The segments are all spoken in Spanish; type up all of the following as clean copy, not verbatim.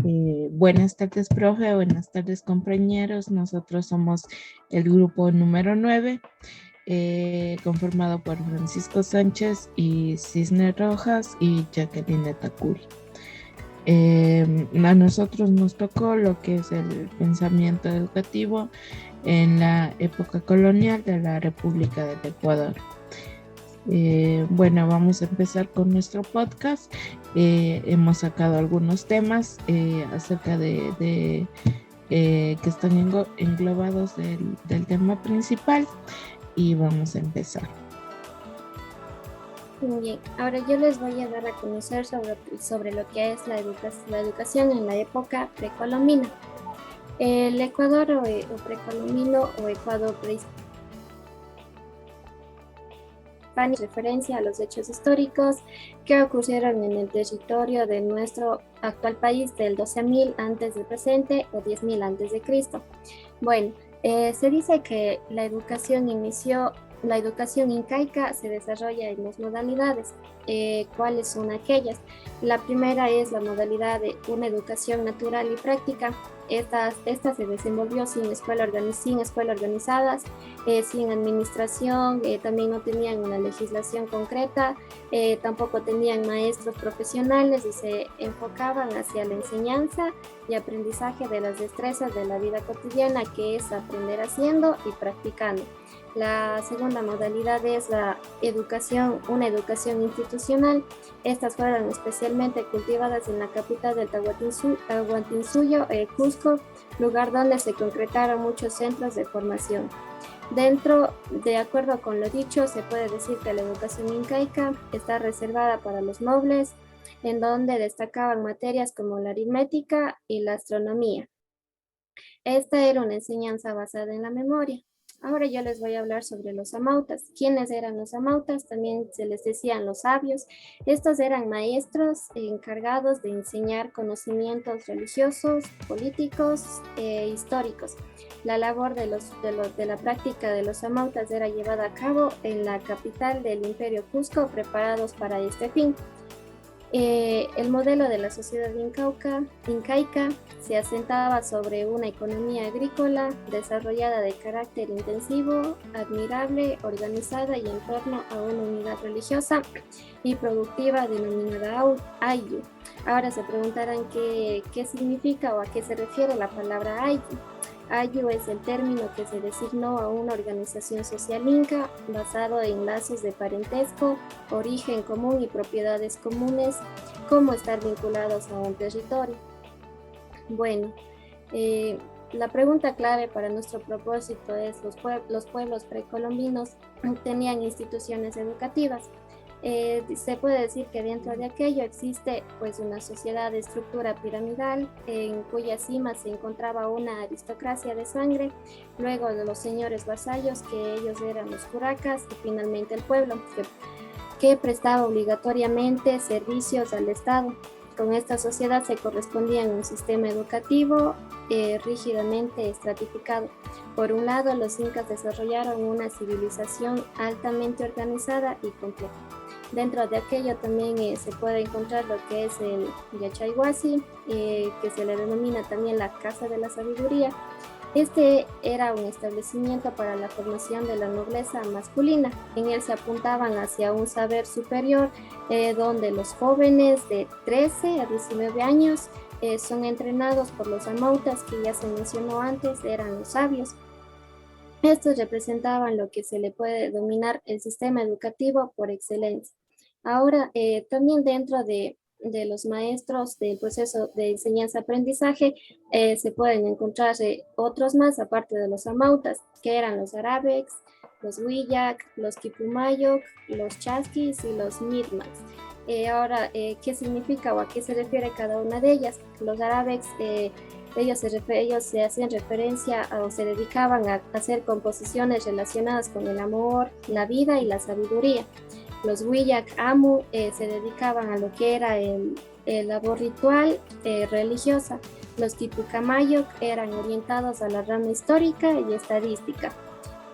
Buenas tardes, profe. Buenas tardes, compañeros. Nosotros somos el grupo número 9, conformado por Francisco Sánchez y Cisne Rojas y Jacqueline Takuri. A nosotros nos tocó lo que es el pensamiento educativo en la época colonial de la República del Ecuador. Bueno, vamos a empezar con nuestro podcast. Hemos sacado algunos temas acerca de que están englobados del tema principal y vamos a empezar. Muy bien, ahora yo les voy a dar a conocer sobre lo que es la educación en la época precolombina. El Ecuador o precolombino o Ecuador prehispánico, referencia a los hechos históricos que ocurrieron en el territorio de nuestro actual país del 12.000 antes del presente o 10.000 antes de Cristo. Bueno, se dice que la educación incaica se desarrolla en dos modalidades. ¿Cuáles son aquellas? La primera es la modalidad de una educación natural y práctica. Esta se desenvolvió sin escuelas organizadas, sin administración, también no tenían una legislación concreta, tampoco tenían maestros profesionales y se enfocaban hacia la enseñanza y aprendizaje de las destrezas de la vida cotidiana, que es aprender haciendo y practicando. La segunda modalidad es una educación institucional. Estas fueron especialmente cultivadas en la capital del Tahuantinsuyo, Cusco, lugar donde se concretaron muchos centros de formación. De acuerdo con lo dicho, se puede decir que la educación incaica está reservada para los nobles, en donde destacaban materias como la aritmética y la astronomía. Esta era una enseñanza basada en la memoria. Ahora yo les voy a hablar sobre los amautas. ¿Quiénes eran los amautas? También se les decían los sabios. Estos eran maestros encargados de enseñar conocimientos religiosos, políticos e históricos. La labor de la práctica de los amautas era llevada a cabo en la capital del Imperio Cusco, preparados para este fin. El modelo de la sociedad incaica se asentaba sobre una economía agrícola desarrollada de carácter intensivo, admirable, organizada y en torno a una unidad religiosa y productiva denominada Ayllu. Ahora se preguntarán qué significa o a qué se refiere la palabra Ayllu. Ayllu es el término que se designó a una organización social inca basado en lazos de parentesco, origen común y propiedades comunes, como estar vinculados a un territorio. Bueno, la pregunta clave para nuestro propósito es: los pueblos precolombinos tenían instituciones educativas. Se puede decir que dentro de aquello existe pues una sociedad de estructura piramidal en cuya cima se encontraba una aristocracia de sangre, luego de los señores vasallos, que ellos eran los curacas, y finalmente el pueblo que prestaba obligatoriamente servicios al Estado. Con esta sociedad se correspondía un sistema educativo rígidamente estratificado. Por un lado, los incas desarrollaron una civilización altamente organizada y compleja. Dentro de aquello también se puede encontrar lo que es el Yachayhuasi, que se le denomina también la Casa de la Sabiduría. Este era un establecimiento para la formación de la nobleza masculina. En él se apuntaban hacia un saber superior, donde los jóvenes de 13 a 19 años son entrenados por los amautas, que ya se mencionó antes, eran los sabios. Estos representaban lo que se le puede denominar el sistema educativo por excelencia. Ahora, también dentro de los maestros del proceso de enseñanza-aprendizaje se pueden encontrar otros más, aparte de los amautas, que eran los arabex, los huillac, los quipumayoc, los chasquis y los mirmacs. Ahora, ¿qué significa o a qué se refiere cada una de ellas? Los arabex, ellos se hacían referencia o se dedicaban a hacer composiciones relacionadas con el amor, la vida y la sabiduría. Los Huillac Amu se dedicaban a lo que era el labor ritual religiosa. Los Quipucamayoc eran orientados a la rama histórica y estadística.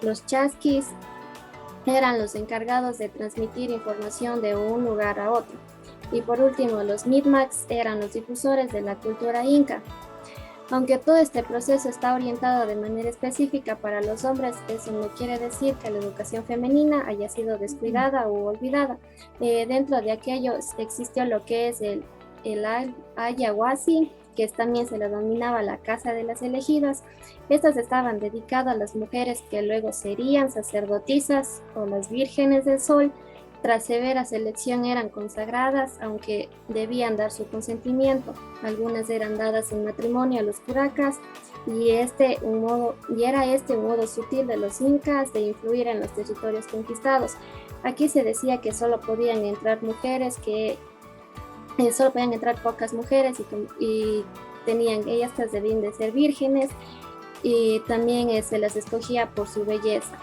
Los Chasquis eran los encargados de transmitir información de un lugar a otro. Y por último, los Mi'kmaq eran los difusores de la cultura inca. Aunque todo este proceso está orientado de manera específica para los hombres, eso no quiere decir que la educación femenina haya sido descuidada o olvidada. Dentro de aquello existió lo que es el Ayahuasí, que también se le denominaba la Casa de las Elegidas. Estas estaban dedicadas a las mujeres que luego serían sacerdotisas o las vírgenes del sol. Tras severa selección eran consagradas, aunque debían dar su consentimiento. Algunas eran dadas en matrimonio a los curacas, y era este un modo sutil de los incas de influir en los territorios conquistados. Aquí se decía que solo podían entrar mujeres, que solo podían entrar pocas mujeres, y ellas debían de ser vírgenes, y también se las escogía por su belleza.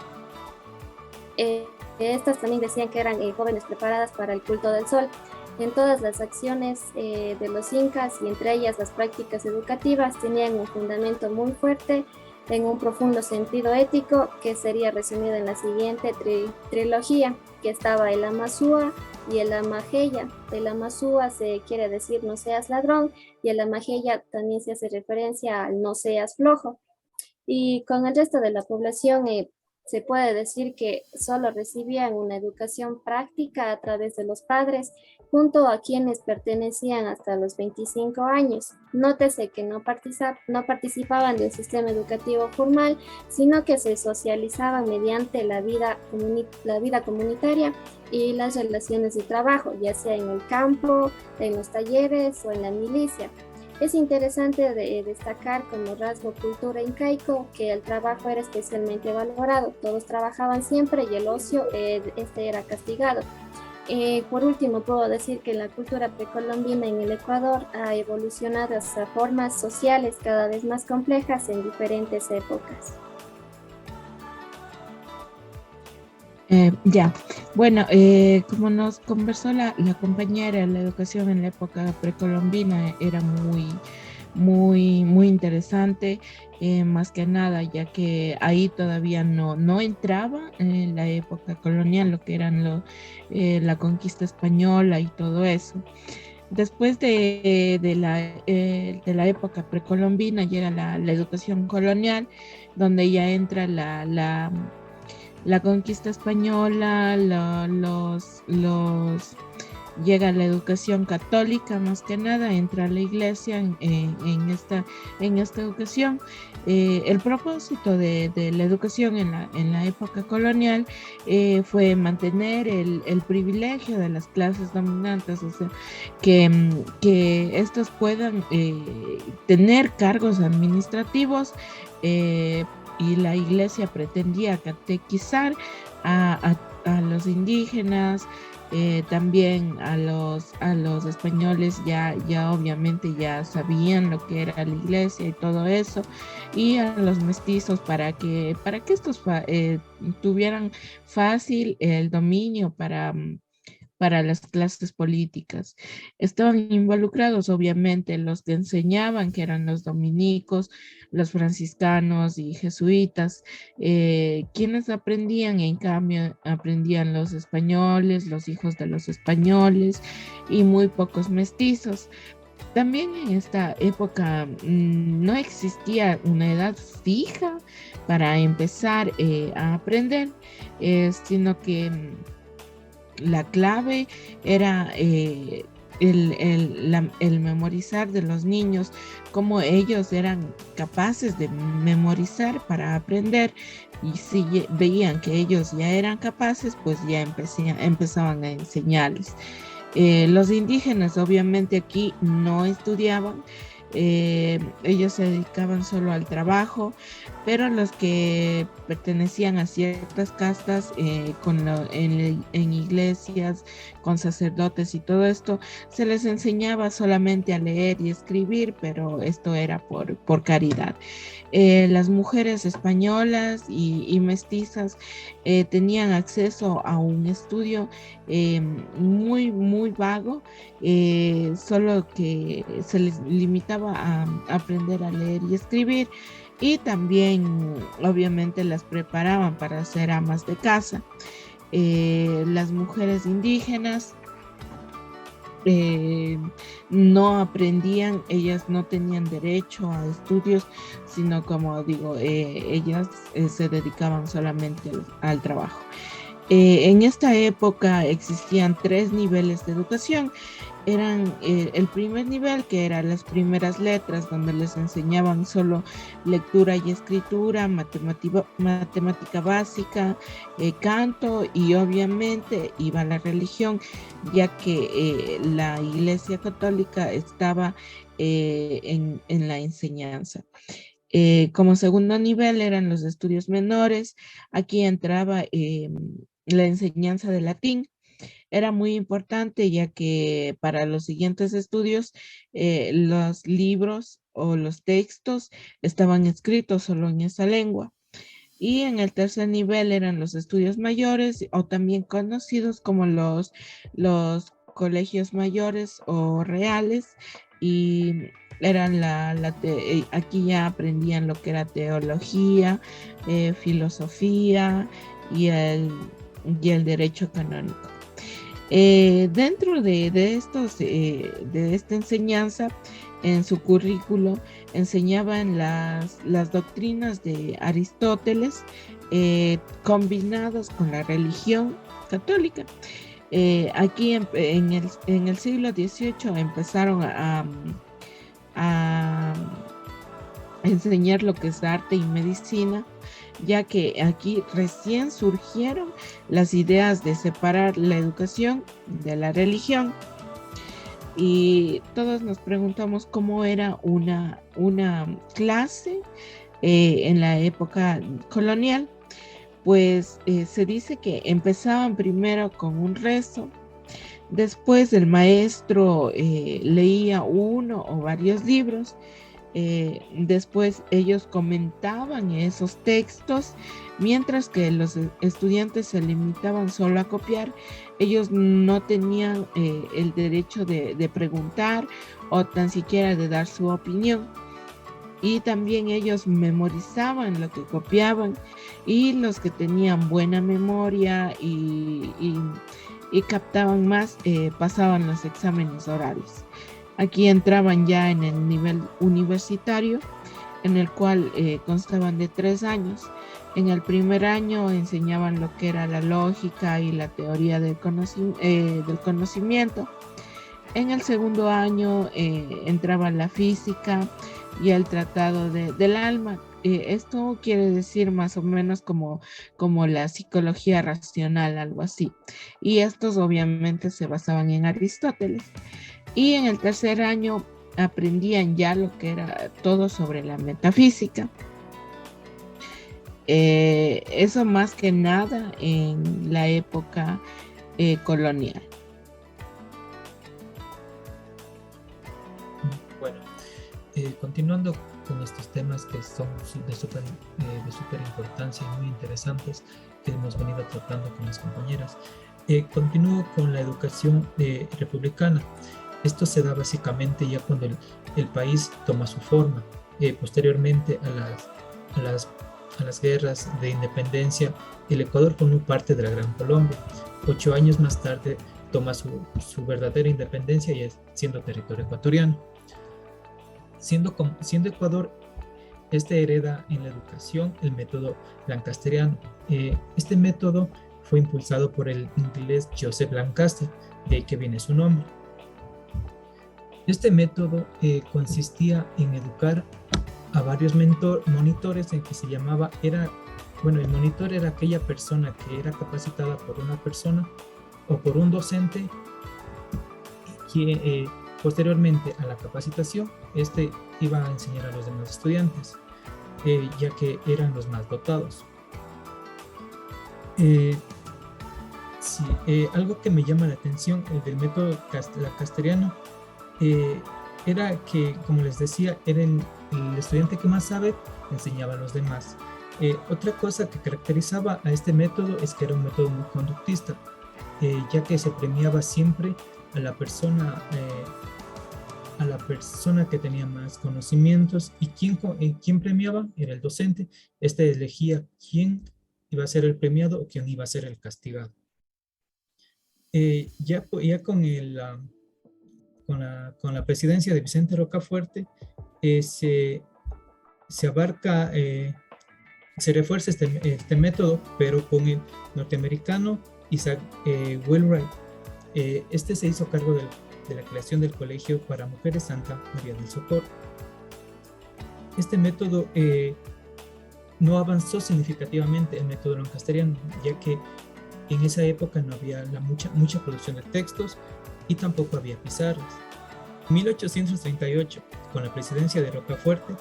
Estas también decían que eran jóvenes preparadas para el culto del sol. En todas las acciones de los incas, y entre ellas las prácticas educativas, tenían un fundamento muy fuerte en un profundo sentido ético, que sería resumido en la siguiente trilogía, que estaba el Amasúa y el Amajeya. El Amasúa se quiere decir no seas ladrón, y el Amajeya también se hace referencia al no seas flojo. Y con el resto de la población se puede decir que solo recibían una educación práctica a través de los padres, junto a quienes pertenecían hasta los 25 años. Nótese que no participaban del sistema educativo formal, sino que se socializaban mediante la vida comunitaria y las relaciones de trabajo, ya sea en el campo, en los talleres o en la milicia. Es interesante destacar como rasgo cultura incaico que el trabajo era especialmente valorado. Todos trabajaban siempre y el ocio era castigado. Por último, puedo decir que la cultura precolombina en el Ecuador ha evolucionado hacia formas sociales cada vez más complejas en diferentes épocas. Bueno, como nos conversó la compañera, la educación en la época precolombina era muy interesante, más que nada, ya que ahí todavía no entraba en la época colonial, lo que eran la conquista española y todo eso. Después de la época precolombina llega la educación colonial, donde ya entra la conquista española, llega la educación católica, más que nada, entra la iglesia en esta educación. El propósito de la educación en la época colonial fue mantener el privilegio de las clases dominantes, o sea, que estos puedan tener cargos administrativos, y la iglesia pretendía catequizar a los indígenas, también a los españoles ya obviamente ya sabían lo que era la iglesia y todo eso, y a los mestizos para que estos tuvieran fácil el dominio para las clases políticas. Estaban involucrados, obviamente, los que enseñaban, que eran los dominicos, los franciscanos y jesuitas, quienes aprendían, en cambio, aprendían los españoles, los hijos de los españoles y muy pocos mestizos. También en esta época no existía una edad fija para empezar a aprender, sino que la clave era el memorizar de los niños, cómo ellos eran capaces de memorizar para aprender, y si veían que ellos ya eran capaces, pues ya empezaban a enseñarles. Los indígenas obviamente aquí no estudiaban, ellos se dedicaban solo al trabajo, pero los que pertenecían a ciertas castas, en iglesias, con sacerdotes y todo esto, se les enseñaba solamente a leer y escribir, pero esto era por caridad. Las mujeres españolas y mestizas tenían acceso a un estudio muy vago, solo que se les limitaba a aprender a leer y escribir, y también obviamente las preparaban para ser amas de casa. Las mujeres indígenas eh, no aprendían, ellas no tenían derecho a estudios, sino como digo, ellas se dedicaban solamente al trabajo. En esta época existían tres niveles de educación. Eran el primer nivel, que eran las primeras letras, donde les enseñaban solo lectura y escritura, matemática básica, canto, y obviamente iba la religión, ya que la Iglesia Católica estaba en la enseñanza. Como segundo nivel eran los estudios menores. Aquí entraba la enseñanza de latín. Era muy importante, ya que para los siguientes estudios los libros o los textos estaban escritos solo en esa lengua. Y en el tercer nivel eran los estudios mayores, o también conocidos como los colegios mayores o reales, y eran aquí ya aprendían lo que era teología, filosofía y el derecho canónico. Dentro de esta enseñanza, en su currículo, enseñaban las doctrinas de Aristóteles, combinadas con la religión católica. Aquí en el siglo XVIII empezaron a enseñar lo que es arte y medicina, ya que aquí recién surgieron las ideas de separar la educación de la religión. Y todos nos preguntamos cómo era una clase en la época colonial. Pues se dice que empezaban primero con un rezo, después el maestro leía uno o varios libros. Después ellos comentaban esos textos, mientras que los estudiantes se limitaban solo a copiar. Ellos no tenían el derecho de preguntar o tan siquiera de dar su opinión. Y también ellos memorizaban lo que copiaban, y los que tenían buena memoria y captaban más pasaban los exámenes orales. Aquí entraban ya en el nivel universitario, en el cual constaban de 3 años. En el primer año enseñaban lo que era la lógica y la teoría del conocimiento. En el segundo año entraba la física y el tratado del alma. Esto quiere decir más o menos como la psicología racional, algo así. Y estos obviamente se basaban en Aristóteles. Y en el tercer año aprendían ya lo que era todo sobre la metafísica. Eso más que nada en la época colonial. Bueno, continuando con estos temas que son de súper importancia y muy interesantes, que hemos venido tratando con las compañeras, continúo con la educación republicana. Esto se da básicamente ya cuando el país toma su forma. Posteriormente a las guerras de independencia, el Ecuador formó parte de la Gran Colombia. 8 años más tarde toma su verdadera independencia y siendo territorio ecuatoriano. Siendo Ecuador, este hereda en la educación el método lancasteriano. Este método fue impulsado por el inglés Joseph Lancaster, de ahí que viene su nombre. Este método consistía en educar a varios monitores, en que se llamaba, el monitor era aquella persona que era capacitada por una persona o por un docente, que posteriormente a la capacitación, este iba a enseñar a los demás estudiantes, ya que eran los más dotados. Algo que me llama la atención del método lancasteriano era que, como les decía, era el estudiante que más sabe, enseñaba a los demás. Otra cosa que caracterizaba a este método es que era un método muy conductista, ya que se premiaba siempre a la persona que tenía más conocimientos, y quién premiaba era el docente. Este elegía quién iba a ser el premiado o quién iba a ser el castigado. Ya con con la presidencia de Vicente Rocafuerte, se abarca, se refuerza este método, pero con el norteamericano Isaac Wheelwright. Este se hizo cargo de la creación del Colegio para Mujeres Santa María del Socorro. Este método no avanzó significativamente el método lancasteriano, ya que en esa época no había mucha producción de textos y tampoco había pizarras. En 1838, con la presidencia de Rocafuerte,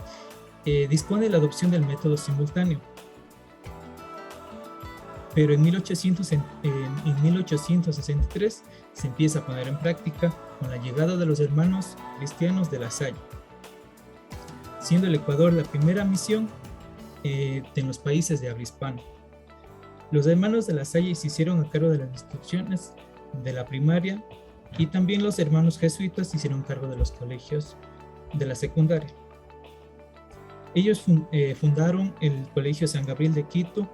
dispone la adopción del método simultáneo. Pero en 1863 se empieza a poner en práctica con la llegada de los hermanos cristianos de La Salle, siendo el Ecuador la primera misión en los países de habla hispana. Los hermanos de La Salle se hicieron a cargo de las instrucciones de la primaria y también los hermanos jesuitas se hicieron cargo de los colegios de la secundaria. Ellos fundaron el Colegio San Gabriel de Quito.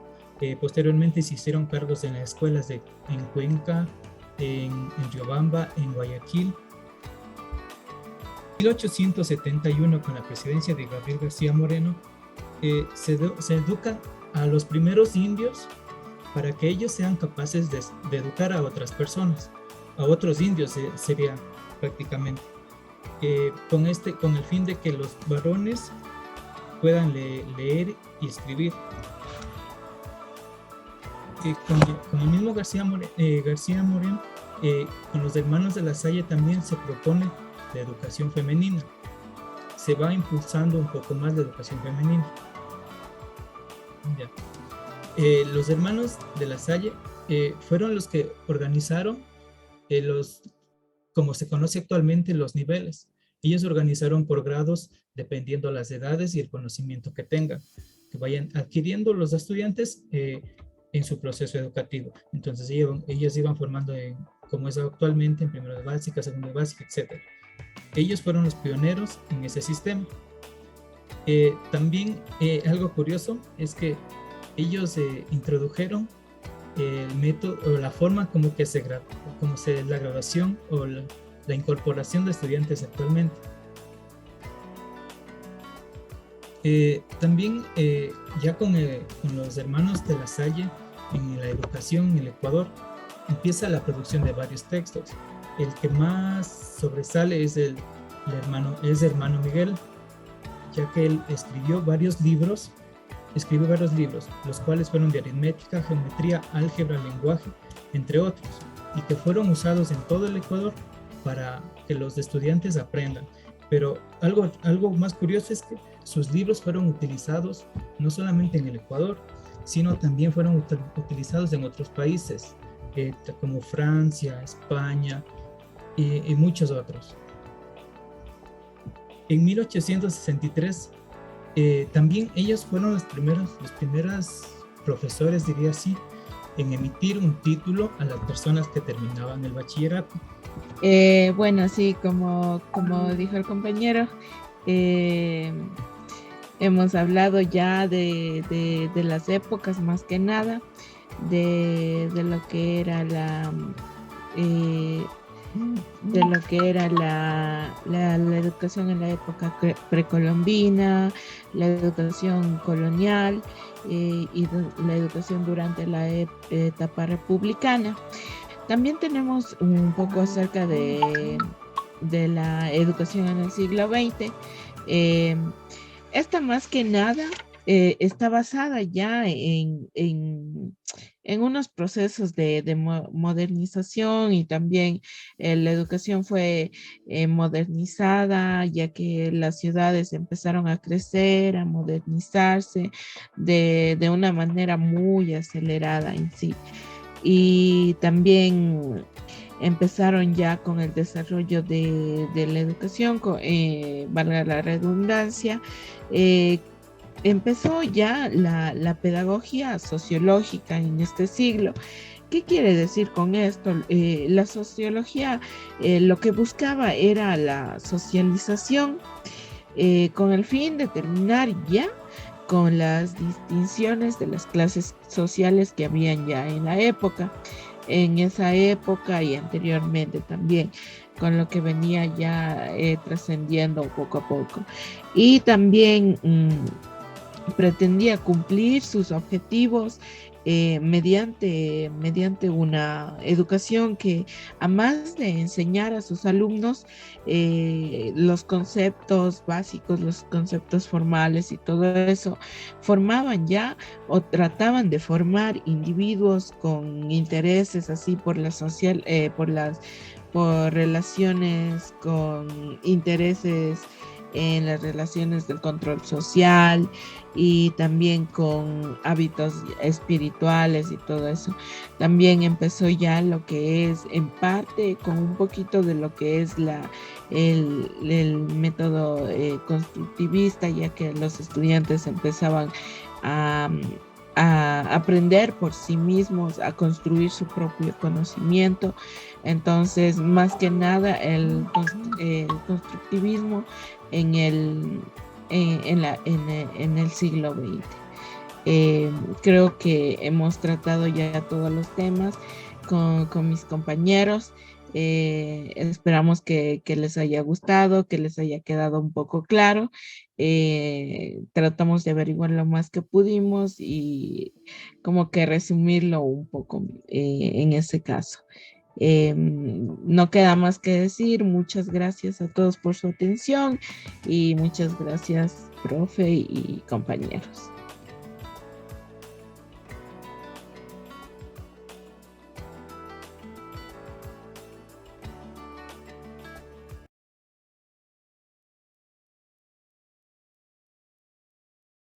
Posteriormente se hicieron cargos en las escuelas en Cuenca, en Riobamba, en Guayaquil. En 1871, con la presidencia de Gabriel García Moreno, se educa a los primeros indios para que ellos sean capaces de educar a otras personas, a otros indios sería prácticamente, con el fin de que los varones puedan leer y escribir. Con el mismo García Moreno, con los hermanos de La Salle también se propone la educación femenina. Se va impulsando un poco más la educación femenina. Ya. Los hermanos de La Salle fueron los que organizaron como se conoce actualmente, los niveles. Ellos organizaron por grados dependiendo las edades y el conocimiento que tengan, que vayan adquiriendo los estudiantes en su proceso educativo. Entonces ellos iban formando como es actualmente en primero de básica, segundo de básica, etc. Ellos fueron los pioneros en ese sistema. También algo curioso es que ellos introdujeron el método o la forma como la graduación o la incorporación de estudiantes actualmente. También ya con los hermanos de La Salle en la educación en el Ecuador empieza la producción de varios textos. El que más sobresale es el hermano Miguel, ya que él escribió varios libros, los cuales fueron de aritmética, geometría, álgebra, lenguaje, entre otros, y que fueron usados en todo el Ecuador para que los estudiantes aprendan. Pero algo más curioso es que sus libros fueron utilizados no solamente en el Ecuador, sino también fueron utilizados en otros países, como Francia, España y muchos otros. En 1863, también ellos fueron los primeros profesores, diría así, en emitir un título a las personas que terminaban el bachillerato. Bueno, sí, como dijo el compañero, hemos hablado ya de las épocas, más que nada, de lo que era la educación en la época precolombina, la educación colonial y la educación durante la etapa republicana. También tenemos un poco acerca de la educación en el siglo XX. Esta más que nada está basada ya en unos procesos de modernización, y también la educación fue modernizada, ya que las ciudades empezaron a crecer, a modernizarse de una manera muy acelerada en sí. Y también empezaron ya con el desarrollo de la educación, valga la redundancia, empezó ya la pedagogía sociológica en este siglo. ¿Qué quiere decir con esto? La sociología lo que buscaba era la socialización con el fin de terminar ya con las distinciones de las clases sociales que habían ya en la época. en esa época y anteriormente también, con lo que venía ya trascendiendo poco a poco. Y también pretendía cumplir sus objetivos mediante una educación que, a más de enseñar a sus alumnos los conceptos básicos, los conceptos formales y todo eso, formaban ya o trataban de formar individuos con intereses así por la social, por relaciones con intereses en las relaciones del control social y también con hábitos espirituales y todo eso. También empezó ya lo que es, en parte, con un poquito de lo que es el método constructivista, ya que los estudiantes empezaban a, a aprender por sí mismos, a construir su propio conocimiento. Entonces, más que nada, el constructivismo en en el siglo XX. Creo que hemos tratado ya todos los temas con mis compañeros. Esperamos que les haya gustado, que les haya quedado un poco claro. Tratamos de averiguar lo más que pudimos y como que resumirlo un poco en ese caso. No queda más que decir. Muchas gracias a todos por su atención y muchas gracias, profe y compañeros.